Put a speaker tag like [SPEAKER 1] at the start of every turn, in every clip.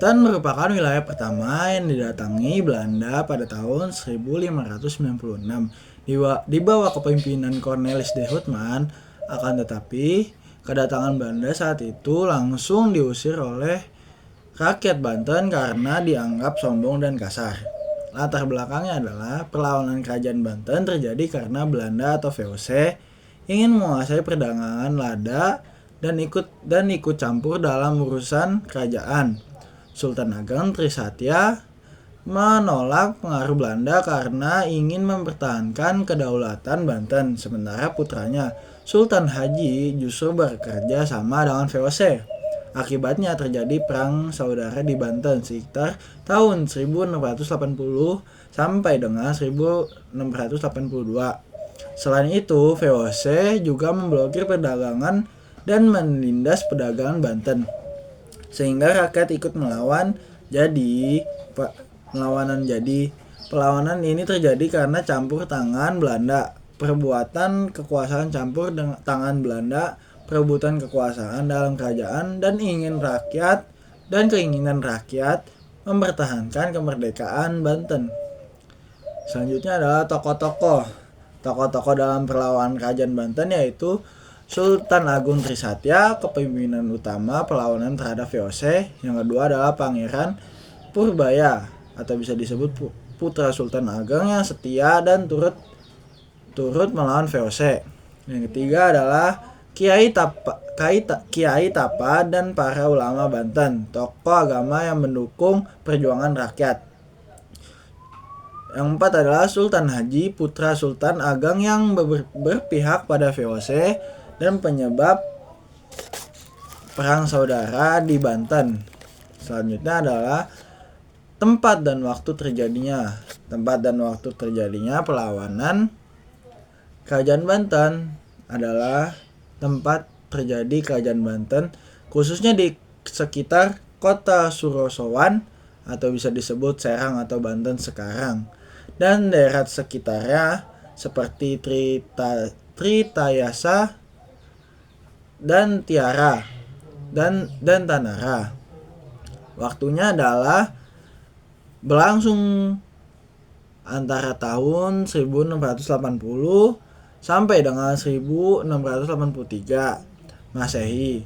[SPEAKER 1] Banten merupakan wilayah pertama yang didatangi Belanda pada tahun 1596 di bawah kepemimpinan Cornelis de Houtman. Akan tetapi, kedatangan Belanda saat itu langsung diusir oleh rakyat Banten karena dianggap sombong dan kasar. Latar belakangnya adalah perlawanan kerajaan Banten terjadi karena Belanda atau VOC ingin menguasai perdagangan lada dan ikut campur dalam urusan kerajaan. Sultan Ageng Trisatya menolak pengaruh Belanda karena ingin mempertahankan kedaulatan Banten, sementara putranya Sultan Haji justru bekerja sama dengan VOC. Akibatnya terjadi perang saudara di Banten sekitar tahun 1680 sampai dengan 1682. Selain itu, VOC juga memblokir perdagangan dan menindas perdagangan Banten, sehingga rakyat ikut melawan. Perlawanan ini terjadi karena campur tangan Belanda. Perbuatan kekuasaan campur tangan Belanda, perebutan kekuasaan dalam kerajaan dan keinginan rakyat mempertahankan kemerdekaan Banten. Selanjutnya adalah tokoh-tokoh dalam perlawanan kerajaan Banten, yaitu Sultan Agung Trisatya, kepemimpinan utama perlawanan terhadap VOC. Yang kedua adalah Pangeran Purbaya atau bisa disebut putra Sultan Ageng yang setia dan turut melawan VOC. Yang ketiga adalah Kiai Tapa dan para ulama Banten, tokoh agama yang mendukung perjuangan rakyat. Yang keempat adalah Sultan Haji, putra Sultan Ageng yang berpihak pada VOC dan penyebab perang saudara di Banten. Selanjutnya adalah tempat dan waktu terjadinya perlawanan kerajaan Banten adalah tempat terjadi kerajaan Banten khususnya di sekitar kota Surosowan atau bisa disebut Serang atau Banten sekarang, dan daerah sekitarnya seperti Tritayasa dan Tiara dan Tanara. Waktunya adalah berlangsung antara tahun 1680 sampai dengan 1683 Masehi.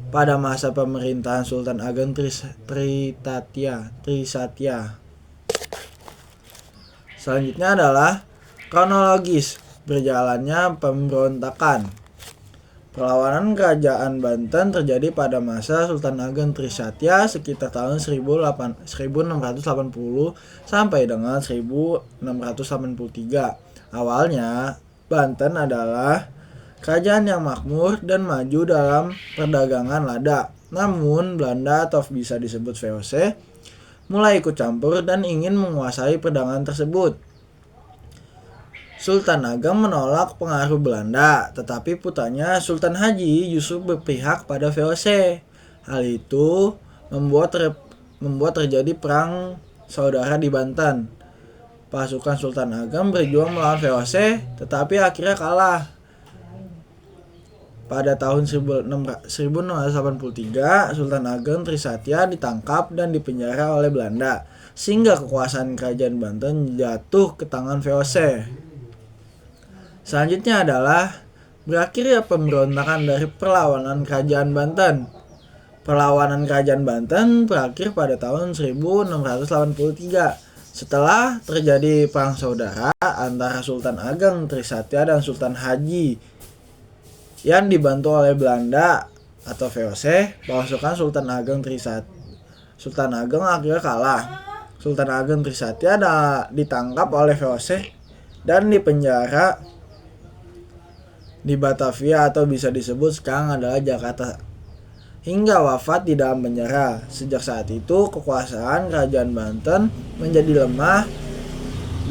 [SPEAKER 1] Pada masa pemerintahan Sultan Ageng Trisatya. Selanjutnya adalah kronologis berjalannya pemberontakan. Perlawanan kerajaan Banten terjadi pada masa Sultan Ageng Trisatya sekitar tahun 1680 sampai dengan 1683. Awalnya, Banten adalah kerajaan yang makmur dan maju dalam perdagangan lada. Namun, Belanda atau bisa disebut VOC mulai ikut campur dan ingin menguasai perdagangan tersebut. Sultan Ageng menolak pengaruh Belanda, tetapi putranya Sultan Haji justru berpihak pada VOC. Hal itu membuat terjadi perang saudara di Banten. Pasukan Sultan Ageng berjuang melawan VOC, tetapi akhirnya kalah. Pada tahun 1683, Sultan Ageng Trisatya ditangkap dan dipenjara oleh Belanda, sehingga kekuasaan kerajaan Banten jatuh ke tangan VOC. Selanjutnya adalah berakhirnya pemberontakan dari perlawanan kerajaan Banten. Perlawanan kerajaan Banten berakhir pada tahun 1683 setelah terjadi perang saudara antara Sultan Ageng Trisatya dan Sultan Haji yang dibantu oleh Belanda atau VOC. Pasukan Sultan Ageng akhirnya kalah. Sultan Ageng Trisatya ditangkap oleh VOC dan dipenjara di Batavia atau bisa disebut sekarang adalah Jakarta, hingga wafat di dalam penjara. Sejak saat itu kekuasaan kerajaan Banten menjadi lemah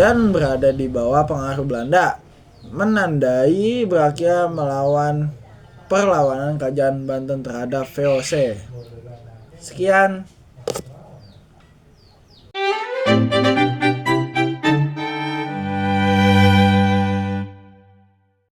[SPEAKER 1] dan berada di bawah pengaruh Belanda, menandai berakhir perlawanan kerajaan Banten terhadap VOC. Sekian.